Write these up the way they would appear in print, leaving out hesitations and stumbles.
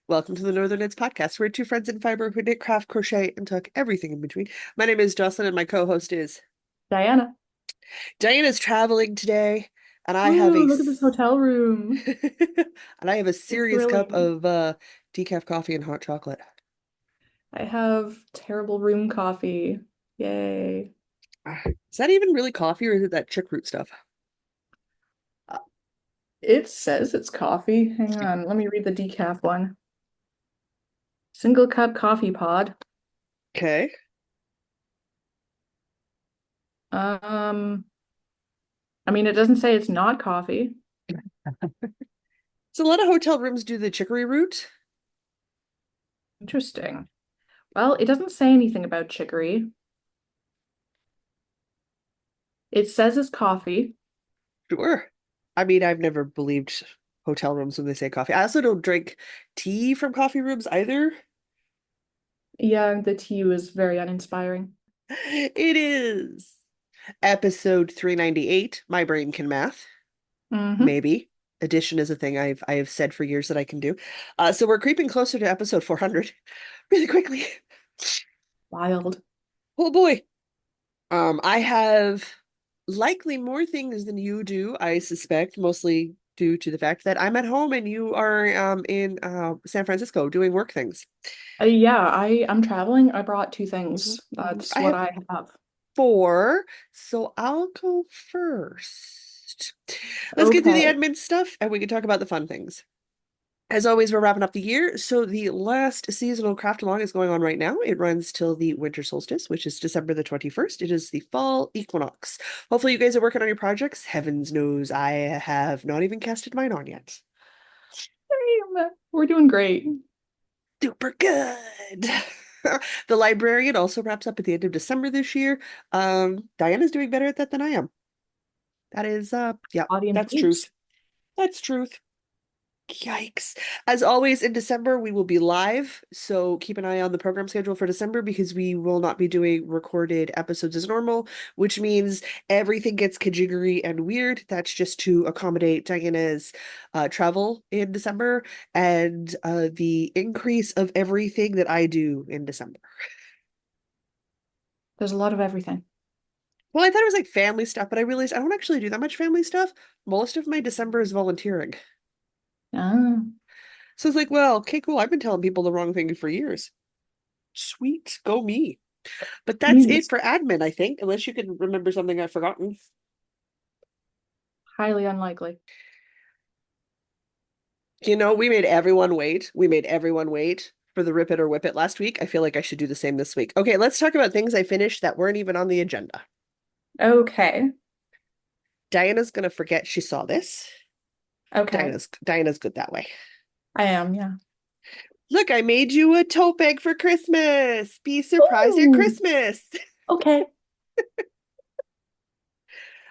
Welcome to the Northern Knits Podcast. We're two friends in fiber who knit, craft, crochet, and talk everything in between. My name is Jocelyn, and my co-host is Diana. Diana's traveling today, and I have Ooh, a look at this hotel room. and I have a It's serious cup thrilling. of decaf coffee and hot chocolate. I have terrible room coffee. Yay. Is that even really coffee, or is it that chick root stuff? Uh, It says it's coffee. Hang on, let me read the decaf one. Single cup coffee pod. Okay. Um, I mean, it doesn't say it's not coffee. So a lot of hotel rooms do the chicory root. Interesting. Well, it doesn't say anything about chicory. It says it's coffee. Sure. I mean, I've never believed hotel rooms when they say coffee. I also don't drink tea from coffee rooms either. Yeah, the tea was very uninspiring. It is episode 398. My brain can math. Mm-hmm. Maybe. Addition is a thing I have said for years that I can do. So we're creeping closer to episode 400 really quickly. Wild. Oh boy. I have likely more things than you do, I suspect, mostly due to the fact that I'm at home and you are in San Francisco doing work things. Yeah, I'm traveling. I brought two Mhm, things. mhm. That's I what have I have. four, so I'll go first. Let's get through the Okay. admin stuff and we can talk about the fun things. As always, we're wrapping up the year, so the last seasonal craft along is going on right now. It runs till the winter solstice, which is December the 21st. It is the fall equinox. Hopefully, you guys are working on your projects. Heavens knows I have not even casted mine on yet. We're doing great. Super good. The librarian also wraps up at the end of December this year. Diana's doing better at that than I am. That is, yeah, Audience that's peeps. truth. That's truth. Yikes. As always, in December, we will be live. So keep an eye on the program schedule for December because we will not be doing recorded episodes as normal, which means everything gets kajiggery and weird. That's just to accommodate Diana's travel in December and the increase of everything that I do in December. There's a lot of everything. Well, I thought it was like family stuff, but I realized I don't actually do that much family stuff. Most of my December is volunteering. Ah, So it's like, well, okay, cool. I've been telling people the wrong thing for years. Sweet, go me. But I that's mean, it it's for admin, I think, unless you can remember something I've forgotten. highly unlikely. You know, we made everyone wait. We made everyone wait for the Rip It or Whip It last week. I feel like I should do the same this week. Okay, let's talk about things I finished that weren't even on the agenda. Okay. Diana's gonna forget she saw this. Okay. Diana's good that way. I am, yeah. Look, I made you a tote bag for Christmas. Be surprised at Ooh, Christmas. okay.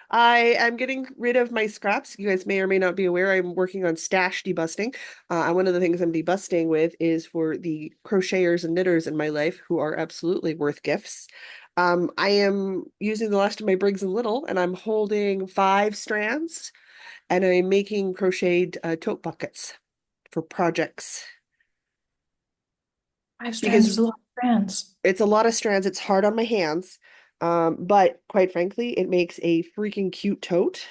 I am getting rid of my scraps. You guys may or may not be aware I'm working on stash debusting. And one of the things I'm debusting with is for the crocheters and knitters in my life who are absolutely worth gifts. I am using the last of my Briggs and Little, and I'm holding 5 strands, and I'm making crocheted tote buckets for projects Five strands because is a lot of strands. it's a lot of strands. It's hard on my hands. But quite frankly, it makes a freaking cute tote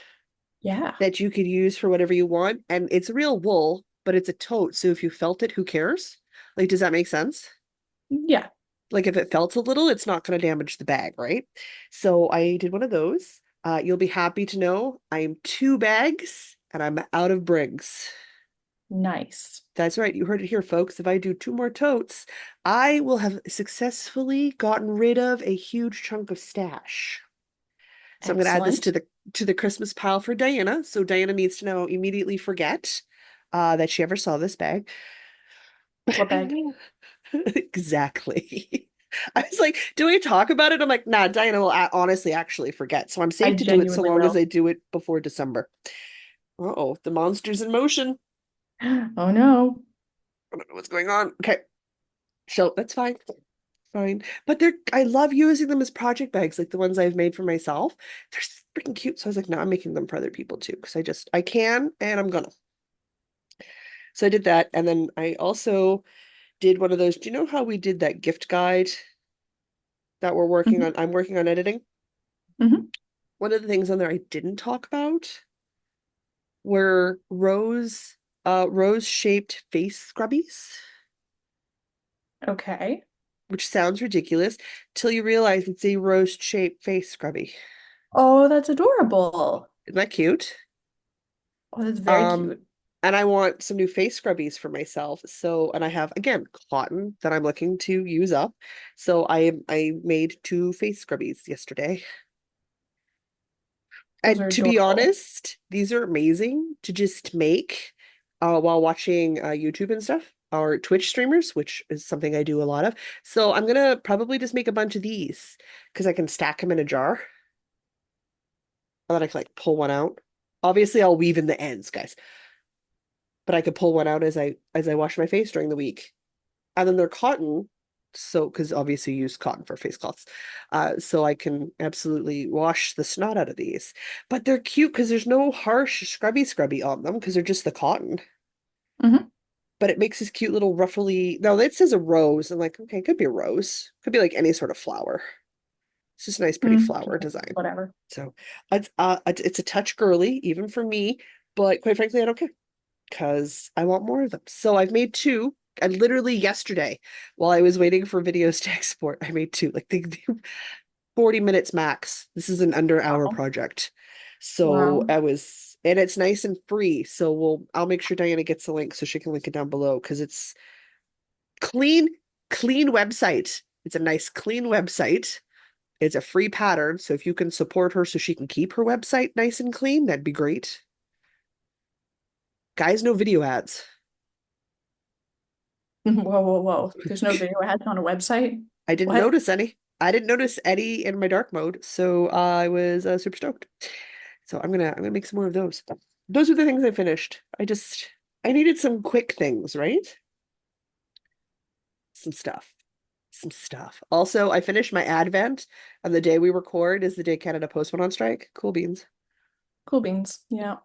Yeah. that you could use for whatever you want. And it's real wool, but it's a tote. So if you felt it, who cares? Like, does that make sense? Yeah. Like, if it felt a little, it's not going to damage the bag, right? So I did one of those. You'll be happy to know I'm 2 bags and I'm out of Briggs. Nice. That's right. You heard it here, folks. If I do 2 more totes, I will have successfully gotten rid of a huge chunk of stash. So I'm going to add this Excellent. to the Christmas pile for Diana. So Diana needs to now immediately forget that she ever saw this bag. What bag? Exactly. I was like, do we talk about it? I'm like, nah, Diana will honestly actually forget. So I'm I safe to do it so genuinely long as will. I do it before December. Uh-oh, the monster's in motion. Oh no. I don't know what's going on. Okay, so that's fine. Fine. But I love using them as project bags, like the ones I've made for myself. They're freaking cute. So I was like, no, I'm making them for other people too, because I can and I'm gonna. So I did that, and then I also did one of those. Do you know how we did that gift guide that we're working Hmm. on? I'm working on editing. Hmm. One of the things on there I didn't talk about were rose-shaped face scrubbies, Okay. which sounds ridiculous till you realize it's a rose-shaped face scrubby. Oh, that's adorable. Isn't that cute? Oh, that's very Um, cute. and I want some new face scrubbies for myself. So, and I have again cotton that I'm looking to use up. So I made two face scrubbies yesterday. Those And are to be adorable. honest, these are amazing to just make while watching YouTube and stuff, or Twitch streamers, which is something I do a lot of. So I'm gonna probably just make a bunch of these because I can stack them in a jar, and then I can like pull one out. Obviously, I'll weave in the ends, guys, but I could pull one out as I wash my face during the week. And then they're cotton, so because obviously you use cotton for face cloths, so I can absolutely wash the snot out of these. But they're cute because there's no harsh scrubby on them because they're just the cotton. Hmm. But it makes this cute little ruffly. Now it says a rose. I'm like, okay, it could be a rose. Could be like any sort of flower. It's just a nice, pretty Mm, flower design. whatever. So it's a touch girly, even for me. But quite frankly, I don't care because I want more of them. So I've made two. And literally yesterday, while I was waiting for videos to export, I made two. Like 40 minutes max. This is an under hour Wow. project. So Wow. I was, and it's nice and free. So I'll make sure Diana gets the link so she can link it down below because it's clean, clean website. It's a nice, clean website. It's a free pattern. So if you can support her so she can keep her website nice and clean, that'd be great. Guys, no video ads. Whoa, whoa, whoa. There's no video ads on a website? I didn't What? notice any. I didn't notice any in my dark mode, so I was super stoked. So I'm gonna make some more of those. Those are the things I finished. I needed some quick things, right? Some stuff. Some stuff. Also, I finished my advent, and the day we record is the day Canada Post went on strike. Cool beans. Cool beans. Yeah.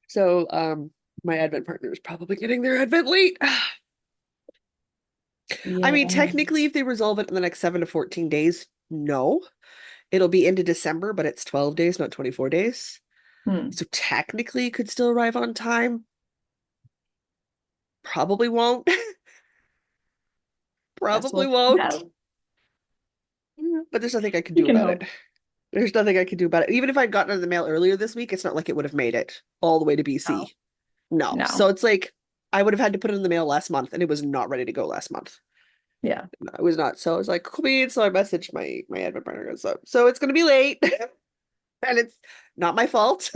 So, my advent partner is probably getting their advent late. I Yeah. mean, technically, if they resolve it in the next 7 to 14 days, no. It'll be into December, but it's 12 days, not 24 days. Hmm. So technically it could still arrive on time. Probably won't. Guess we'll Probably find won't. out. But there's nothing I can You do can about it. hope. There's nothing I can do about it. Even if I'd gotten it in the mail earlier this week, it's not like it would have made it all the way to No. BC. No. So No. it's like I would have had to put it in the mail last month and it was not ready to go last month. Yeah. No, it was not. So I was like, cool beans. So I messaged my admin partner. So it's gonna be late. And it's not my fault.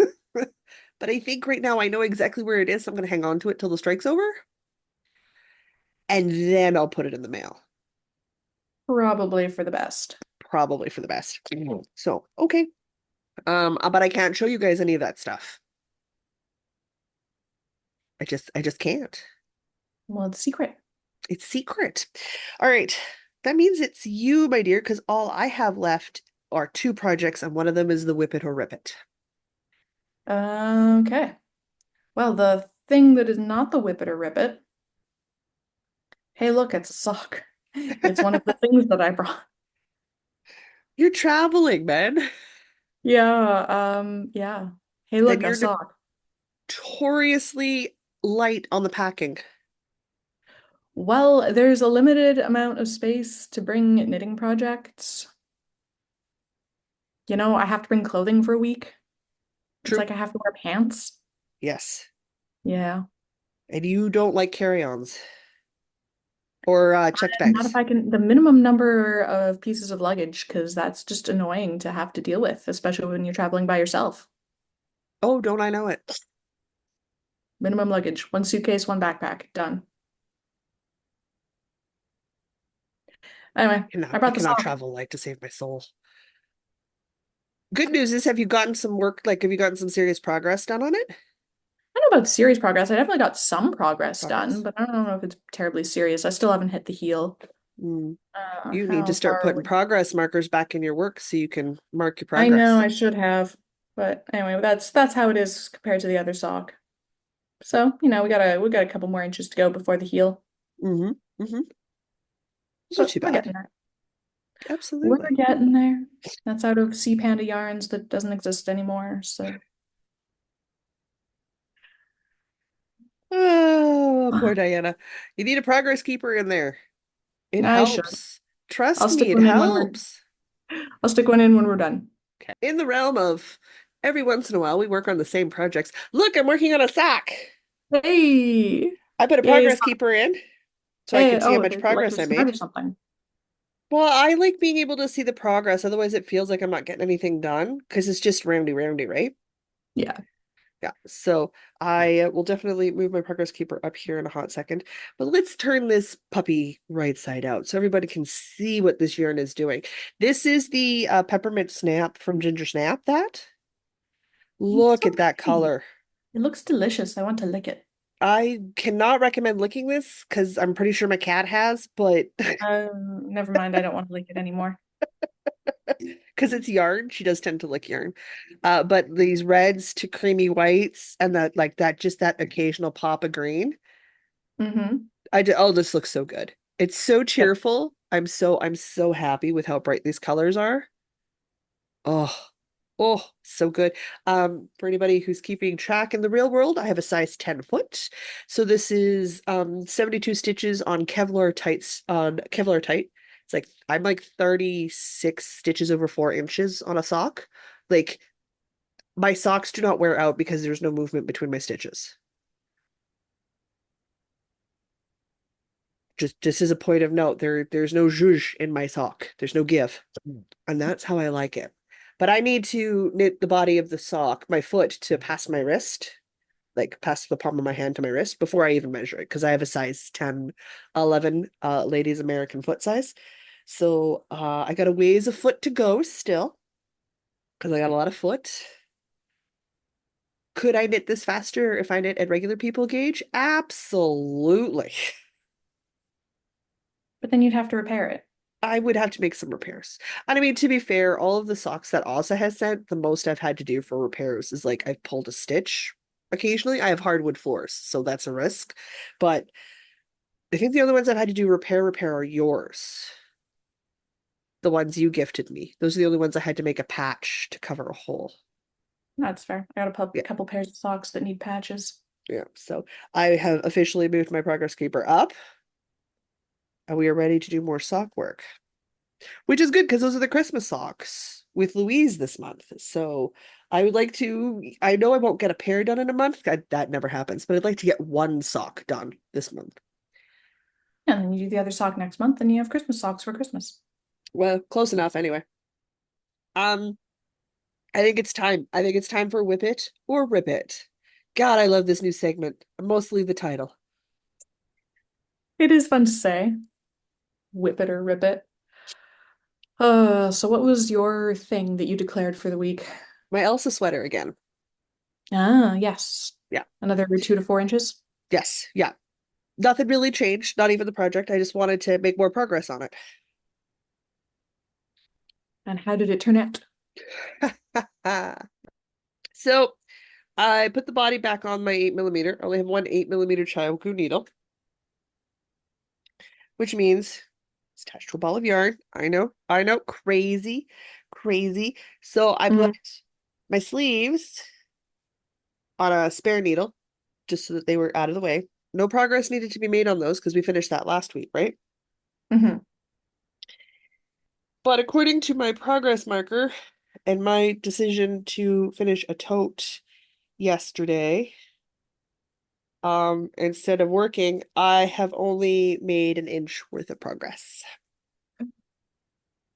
But I think right now I know exactly where it is. So I'm gonna hang on to it till the strike's over. And then I'll put it in the mail. Probably for the best. Probably for the best. So, okay. But I can't show you guys any of that stuff. I just can't. Well, it's secret. It's secret. All right. That means it's you, my dear, because all I have left are two projects, and one of them is the Whip It or Rip It. Okay. Well, the thing that is not the whip it or rip it. Hey, look, it's a sock. It's one of the things that I brought. You're traveling, man. Yeah, yeah. Hey, Then look, a you're sock. notoriously light on the packing. Well, there's a limited amount of space to bring knitting projects. You know, I have to bring clothing for a week. It's True. like I have to wear pants. Yes. Yeah. And you don't like carry-ons or checked Not if bags. I can, the minimum number of pieces of luggage, because that's just annoying to have to deal with, especially when you're traveling by yourself. Oh, don't I know it? Minimum luggage, one suitcase, one backpack, done. Anyway, I I brought the cannot sock. travel light to save my soul. Good news is, have you gotten some work, like, have you gotten some serious progress done on it? I don't know about serious progress. I definitely got some progress done, Progress. but I don't know if it's terribly serious. I still haven't hit the heel. Mm. You need to How start far are putting we? progress markers back in your work so you can mark your I know progress. I should have, but anyway, that's how it is compared to the other sock. So, we got a couple more inches to go before the heel. Mm-hmm. Mm-hmm. It's not But too we're bad. getting there. We're Absolutely. getting there. That's out of Sea Panda yarns that doesn't exist anymore. So Oh, poor Diana. You need a progress keeper in there. It I should. helps. Trust I'll me, stick it one in helps. I'll stick one in when we're done. Okay. In the realm of every once in a while, we work on the same projects. Look, I'm working on a sock. Hey! I put a Yay, progress keeper in so I hey, could see how oh, much is it like progress your I smart made. or something? Well, I like being able to see the progress. Otherwise, it feels like I'm not getting anything done because it's just roundy, roundy, right? Yeah. Yeah. So I will definitely move my progress keeper up here in a hot second. But let's turn this puppy right side out so everybody can see what this yarn is doing. This is the peppermint snap from Gingersnap. That. It's Look so at that pretty. color. It looks delicious. I want to lick it. I cannot recommend licking this because I'm pretty sure my cat has, but Never mind. I don't want to lick it anymore. because it's yarn, she does tend to lick yarn. But these reds to creamy whites and that like that just that occasional pop of green. Mm-hmm. Oh, this looks so good. It's so Yep. cheerful. I'm so happy with how bright these colors are. Oh, oh, so good. For anybody who's keeping track in the real world, I have a size 10 foot. So this is 72 stitches on Kevlar tight. It's like I'm like 36 stitches over 4 inches on a sock. Like my socks do not wear out because there's no movement between my stitches. Just as a point of note, there's no zhuzh in my sock. There's no give. And that's how I like it. But I need to knit the body of the sock, my foot, to pass my wrist, like past the palm of my hand to my wrist before I even measure it, because I have a size 10, 11 ladies American foot size. So I got a ways of foot to go still, because I got a lot of foot. Could I knit this faster if I knit at regular people gauge? Absolutely. But then you'd have to repair it. I would have to make some repairs. And I mean, to be fair, all of the socks that Asa has sent, the most I've had to do for repairs is like I've pulled a stitch occasionally. I have hardwood floors, so that's a risk. But I think the other ones I've had to do repair are yours. The ones you gifted me. Those are the only ones I had to make a patch to cover a hole. That's fair. I got a Yeah, couple pairs of socks that need patches. yeah. So I have officially moved my progress keeper up, and we are ready to do more sock work. Which is good because those are the Christmas socks with Louise this month. So I would like to, I know I won't get a pair done in a month. That never happens, but I'd like to get one sock done this month. And then you do the other sock next month, and you have Christmas socks for Christmas. Well, close enough anyway. Um, I think it's time. I think it's time for Whip It or Rip It. God, I love this new segment. Mostly the title. It is fun to say. Whip it or rip it. So what was your thing that you declared for the week? My Elsa sweater again. Ah, yes. Yeah. Another 2 to 4 inches. Yes. Yeah. Nothing really changed, not even the project. I just wanted to make more progress on it. And how did it turn out? So I put the body back on my 8mm. I only have one 8mm Chioku needle, which means it's attached to a ball of yarn. I know, crazy, crazy. So I put Mm, my sleeves on a spare needle just so that they were out of the way. No progress needed to be made on those because we finished that last week, right? hmm But according to my progress marker and my decision to finish a tote yesterday, instead of working, I have only made an inch worth of progress.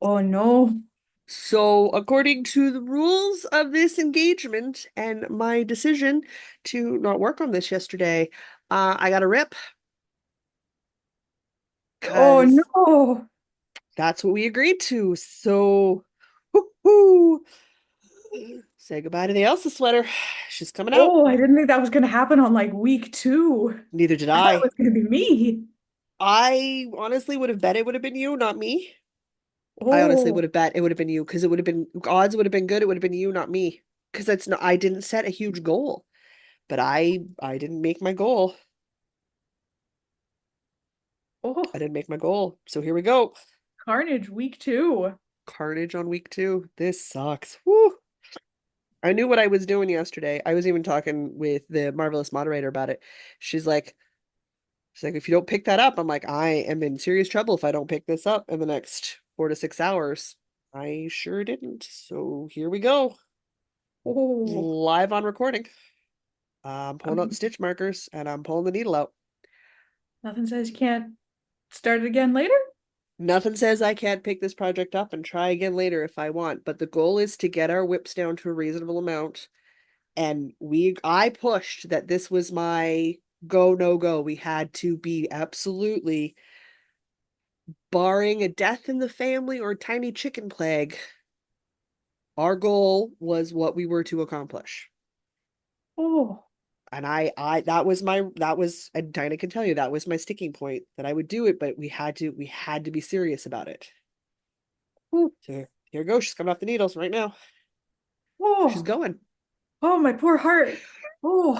Oh no. So, according to the rules of this engagement and my decision to not work on this yesterday, I got a rip Oh because no. that's what we agreed to. So, whoo, say goodbye to the Elsa sweater. She's coming out. Oh, I didn't think that was gonna happen on like week 2. Neither did I thought it I. was gonna be me. I honestly would have bet it would have been you, not me. I honestly would Oh, have bet it would have been you because it would have been odds would have been good. It would have been you, not me. Because that's not, I didn't set a huge goal. but I didn't make my goal. I Oh, didn't make my goal. So here we go. Carnage week 2. Carnage on week 2. This sucks. Woo. I knew what I was doing yesterday. I was even talking with the marvelous moderator about it. She's like, if you don't pick that up, I'm like, I am in serious trouble if I don't pick this up in the next 4 to 6 hours. I sure didn't. So here we go. Oh, Live on recording. I'm pulling out the um, stitch markers and I'm pulling the needle out. nothing says you can't start it again later. Nothing says I can't pick this project up and try again later if I want, but the goal is to get our whips down to a reasonable amount. And I pushed that this was my go, no go. We had to be absolutely, barring a death in the family or tiny chicken plague, our goal was what we were to accomplish. Oh, And that was, and Dinah can tell you that was my sticking point that I would do it, but we had to be serious about it. oh, So here goes. She's coming off the needles right now. She's oh, going. oh, my poor heart. Oh,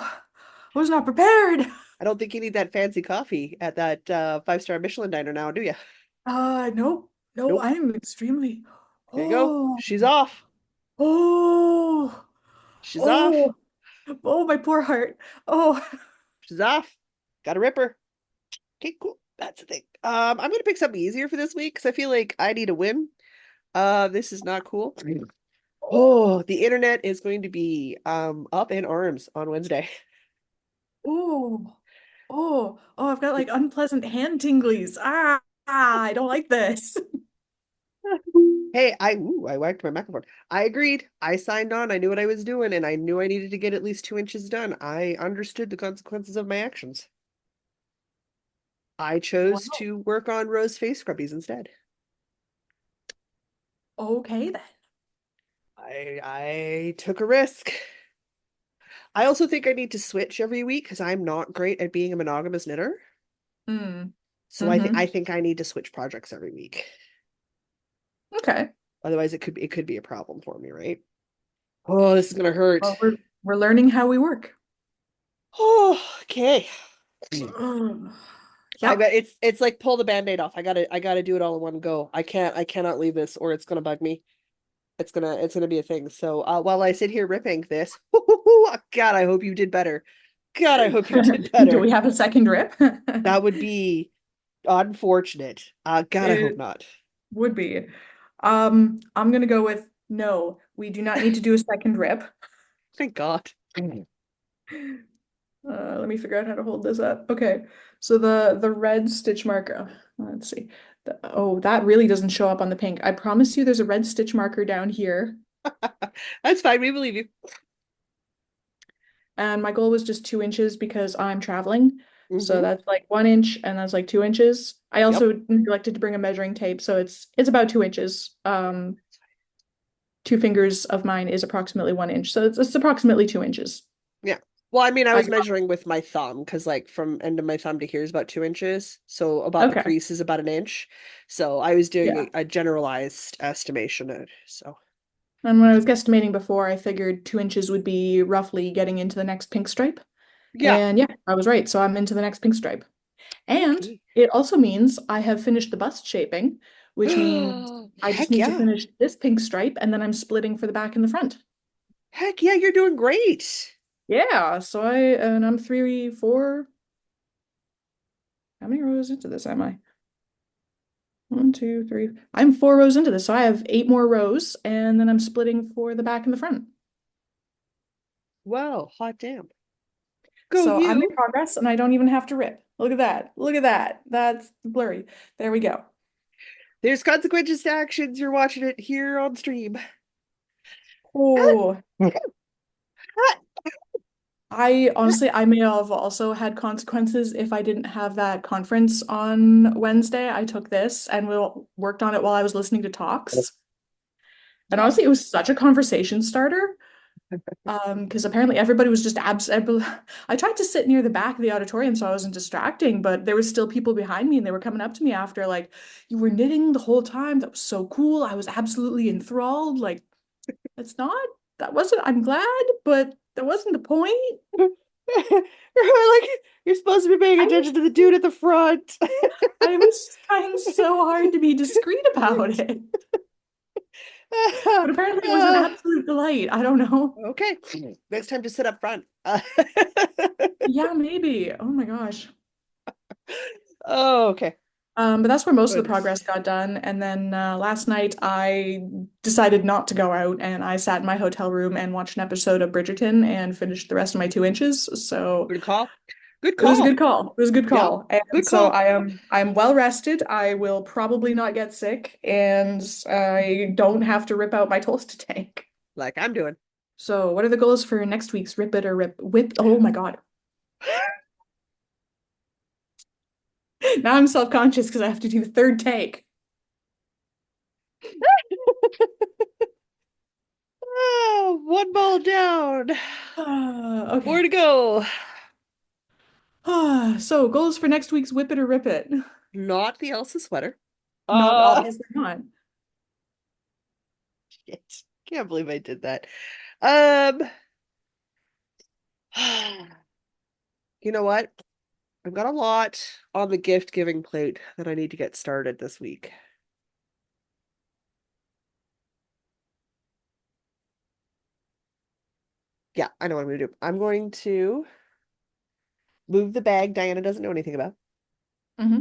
I was not prepared. I don't think you need that fancy coffee at that 5-star Michelin diner now, do you? Nope, no, Nope. I'm extremely. Here you go. Oh, She's off. oh, She's off. oh, oh, my poor heart. Oh, She's off. Got a ripper. Okay, cool. That's the thing. I'm gonna pick something easier for this week because I feel like I need a win. This is not cool. Oh, the internet is going to be up in arms on Wednesday. oh, oh, I've got like unpleasant hand tinglies. I don't like this. Hey, I whacked my microphone. I agreed. I signed on. I knew what I was doing, and I knew I needed to get at least 2 inches done. I understood the consequences of my actions. I chose Wow. to work on Rose face scrubbies instead. Okay then. I took a risk. I also think I need to switch every week because I'm not great at being a monogamous knitter. Mm. So Mm-hmm. I think I need to switch projects every week. Okay. Otherwise, it could be a problem for me, right? Oh, this is gonna hurt. Well, we're learning how we work. Oh, okay. Ugh. I Yep. bet it's like pull the band-aid off. I gotta do it all in one go. I cannot leave this or it's gonna bug me. It's gonna be a thing. So while I sit here ripping this, God, I hope you did better. God, I hope you did Do better. we have a second rip? That would be unfortunate. God, I hope It not. would be. I'm gonna go with no. We do not need to do a second rip. Thank God. Let me figure out how to hold this up. Okay, so the red stitch marker. Let's see. Oh, that really doesn't show up on the pink. I promise you, there's a red stitch marker down here, That's fine. We believe you. and my goal was just 2 inches because I'm traveling. So Mm-hmm. that's like 1 inch, and that's like 2 inches. I Yep. also neglected to bring a measuring tape, so it's about 2 inches. 2 fingers of mine is approximately 1 inch, so it's approximately 2 inches. Yeah. Well, I mean, I I was got measuring with my thumb because, like, from end of my thumb to here is about 2 inches. So about the okay. crease is about an inch. So I was doing Yeah. a generalized estimation. So And when I was guesstimating before, I figured 2 inches would be roughly getting into the next pink stripe. yeah. And yeah, I was right. So I'm into the next pink stripe. And Okay. it also means I have finished the bust shaping, which means I just Heck need to yeah. finish this pink stripe and then I'm splitting for the back and the front. Heck yeah, you're doing great. Yeah, so I'm 3, 4. How many rows into this am I? 1, 2, 3. I'm 4 rows into this, so I have 8 more rows, and then I'm splitting for the back and the front. Well, hot damn. Go So I'm in you. progress, and I don't even have to rip. Look at that. Look at that. That's blurry. There we go. There's consequences to actions. You're watching it here on stream. Oh, I honestly, I may have also had consequences if I didn't have that conference on Wednesday. I took this and we worked on it while I was listening to talks. And honestly, it was such a conversation starter. Because apparently everybody was just I tried to sit near the back of the auditorium so I wasn't distracting, but there was still people behind me and they were coming up to me after like, you were knitting the whole time. That was so cool. I was absolutely enthralled. Like, that's not, that wasn't, I'm glad, but that wasn't the point. Like you're supposed to be paying I was attention to the dude at the front. I was trying so hard to be discreet about it. But apparently it was an Uh, absolute delight. I don't know. okay. Next time, just sit up front. Yeah, maybe. Oh my gosh. Oh, okay. But that's where most of the Goodness. progress got done. And then last night I decided not to go out and I sat in my hotel room and watched an episode of Bridgerton and finished the rest of my 2 inches. So Good call. Good it was a good call. call. It was a good Yep. call. And Good so call. I'm well rested. I will probably not get sick and I don't have to rip out my toaster tank. Like I'm doing. So what are the goals for next week's Rip It or Rip Whip? Oh my God. Now I'm self-conscious because I have to do the third take. Oh, one ball down. More Okay. to go. So goals for next week's Whip It or Rip It. Not the Elsa sweater. Not Uh, obviously not. shit. Can't believe I did that. Um, you know what? I've got a lot on the gift giving plate that I need to get started this week. Yeah, I know what I'm going to do. I'm going to move the bag Diana doesn't know anything about. Hmm.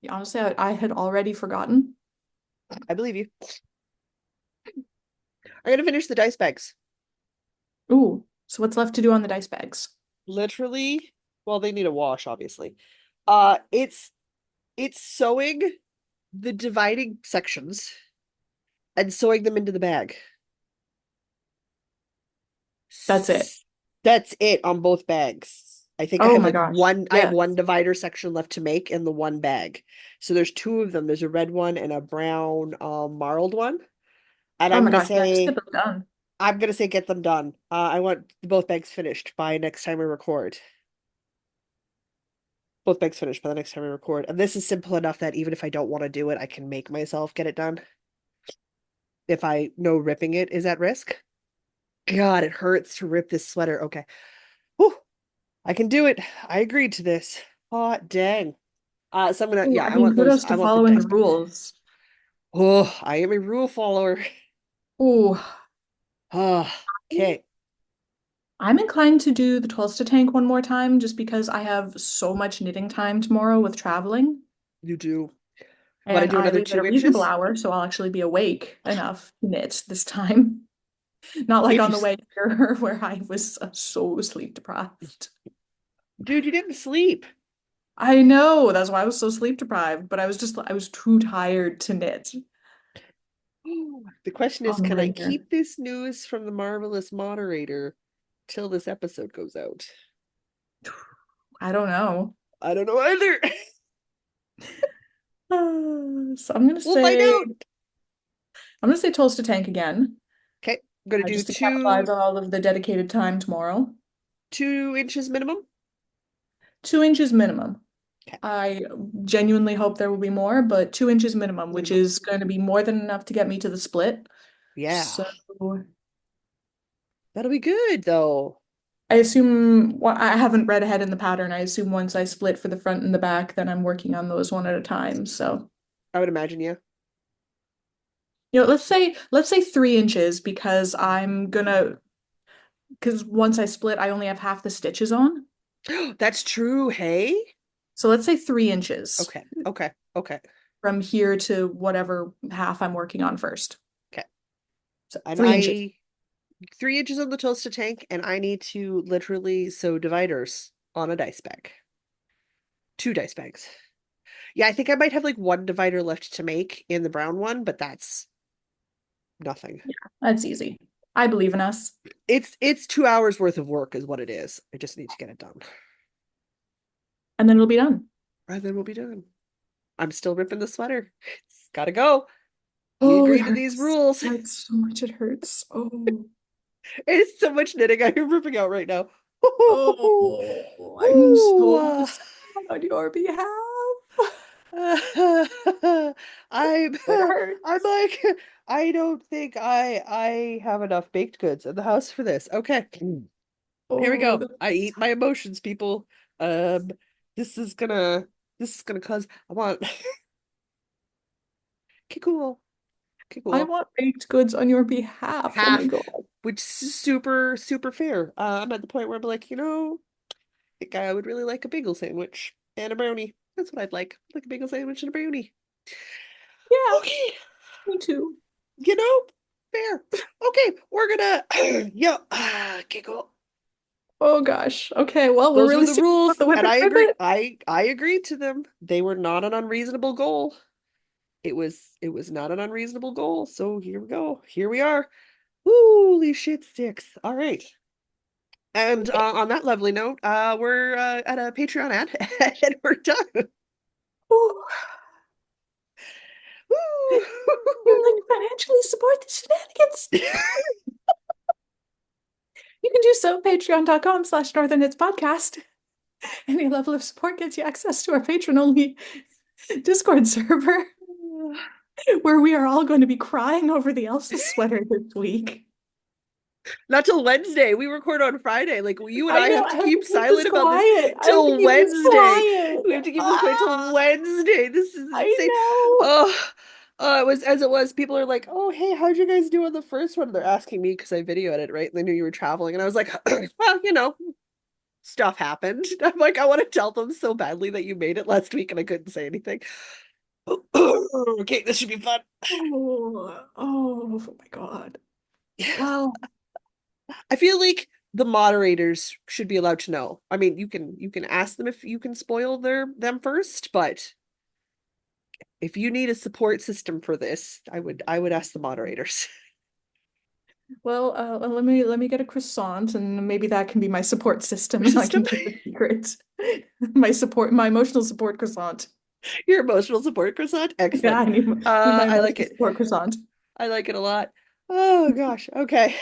Yeah, honestly, I had already forgotten. I believe you. I'm going to finish the dice bags. Ooh, so what's left to do on the dice bags? Literally, well, they need a wash, obviously. It's sewing the dividing sections and sewing them into the bag. That's it. That's it on both bags. I think I Oh have my like gosh. I have one Yes. divider section left to make in the one bag. So there's two of them. There's a red one and a brown marled one. And Oh my gosh. Yeah, just get them done. I'm gonna say get them done. I want both bags finished by next time we record. Both bags finished by the next time we record. And this is simple enough that even if I don't want to do it, I can make myself get it done. If I know ripping it is at risk. God, it hurts to rip this sweater. Okay. Whew, I can do it. I agreed to this. Oh, dang. So I'm gonna, Ooh, yeah, I mean, kudos I to want the following the dice bags. rules. Oh, I am a rule follower. Ooh. Oh, okay. I'm inclined to do the Tulsa tank one more time just because I have so much knitting time tomorrow with traveling. You do. Want to And do I another leave at a two reasonable inches? hour, so I'll actually be awake enough to knit this time. Not like If on you, the way here where I was so sleep deprived. dude, you didn't sleep. I know, that's why I was so sleep deprived, but I was too tired to knit The question is, on the can I way here. keep this news from the marvelous moderator till this episode goes out? I don't know. I don't know either. So We'll find out. I'm gonna say toast to tank again, Okay, I'm gonna do just to capitalize on all of the dedicated time tomorrow. 2 inches minimum. 2 inches minimum. Okay, I genuinely hope there will be more, but 2 inches minimum, which minimum. is going to be more than enough to get me to the split. Yeah, So that'll be good though. I assume, well, I haven't read ahead in the pattern. I assume once I split for the front and the back, then I'm working on those one at a time. So, I would imagine, yeah. let's say 3 inches because because once I split, I only have half the stitches on. That's true. Hey. So let's say 3 inches Okay. Okay. Okay. from here to whatever half I'm working on first. Okay. So And 3 inches. 3 inches on the toaster tank, and I need to literally sew dividers on a dice bag. Two dice bags. Yeah, I think I might have like one divider left to make in the brown one, but that's nothing. Yeah, that's easy. I believe in us. It's 2 hours worth of work is what it is. I just need to get it done. And then it'll be done. And then we'll be done. I'm still ripping the sweater. It's gotta go. We Oh, it agreed to these hurts. rules. It hurts so much. It hurts. Oh, It's so much knitting I'm ripping out right now. oh, I'm Ooh, so sad on your behalf. I'm It I'm hurts. like I don't think I have enough baked goods in the house for this. Okay. Here we Oh, go. I eat my emotions, people. Um, this is gonna this is gonna cause I want okay, cool. Okay, I cool. want baked goods on your behalf. Oh my Half, God. which is super, super fair. I'm at the point where I'm like, I think I would really like a bagel sandwich and a brownie. That's what I'd like a bagel sandwich and a brownie. Yeah, Okay, me too. you know, fair. Okay, we're gonna, yeah, okay, cool. Oh gosh. Okay, well, we're Those were really the serious about rules, the and whippet I agree. ribbit. I agreed to them. They were not an unreasonable goal. It was not an unreasonable goal. So here we go. Here we are. Holy shit sticks. All right. And on that lovely note, we're at a Patreon ad and we're done. Ooh, you'd like Woo! to financially support the shenanigans? You can do so at patreon.com/Northern Hits Podcast. Any level of support gets you access to our patron-only Discord server, where we are all going to be crying over the Elsa sweater this week. Not till Wednesday. We record on Friday. Like you and I I know have I to have to keep keep this silent about this quiet. I have to till keep this Wednesday. quiet. We have to keep this quiet till Ah, Wednesday. This is I insane. know. Oh, it was as it was. People are like, "Oh, hey, how'd you guys do on the first one?" They're asking me because I videoed it, right? And they knew you were traveling, and I was like, "Well, stuff happened." I'm like, I want to tell them so badly that you made it last week, and I couldn't say anything. Okay, this should be fun. Oh my God. Well, I feel like the moderators should be allowed to know. I mean, you can ask them if you can spoil them first, but if you need a support system for this, I would ask the moderators. let me get a croissant, and maybe that can be my support system, Your and I system, can keep it secret. My emotional support croissant. your emotional support croissant. Yeah, Excellent. I need my I like emotional it. support croissant. I like it a lot. Oh gosh. Okay.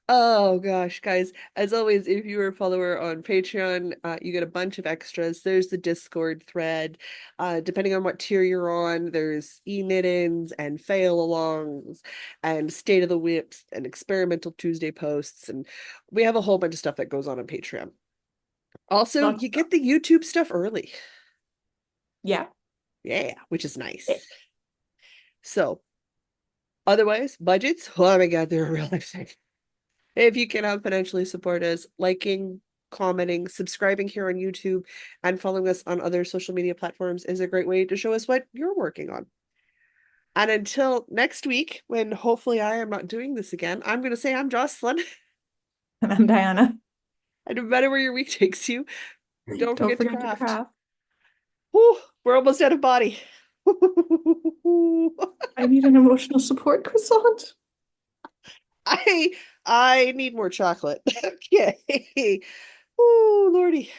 Oh gosh, guys. As always, if you are a follower on Patreon, you get a bunch of extras. There's the Discord thread. Depending on what tier you're on, there's e-knit-ins and fail-alongs and State of the Whips and experimental Tuesday posts. And we have a whole bunch of stuff that goes on Patreon. Also, Lots you of stuff. get the YouTube stuff early. Yeah. Yeah, which is nice. So, otherwise, budgets, oh my God, they're a real life thing. If you can financially support us, liking, commenting, subscribing here on YouTube, and following us on other social media platforms is a great way to show us what you're working on. And until next week, when hopefully I am not doing this again, I'm going to say I'm Jocelyn. And I'm Diana. And no matter where your week takes you, don't Don't forget to forget to craft. craft. Whew, we're almost out of body. I need an emotional support croissant. I I need more chocolate. Okay. Oh, Lordy.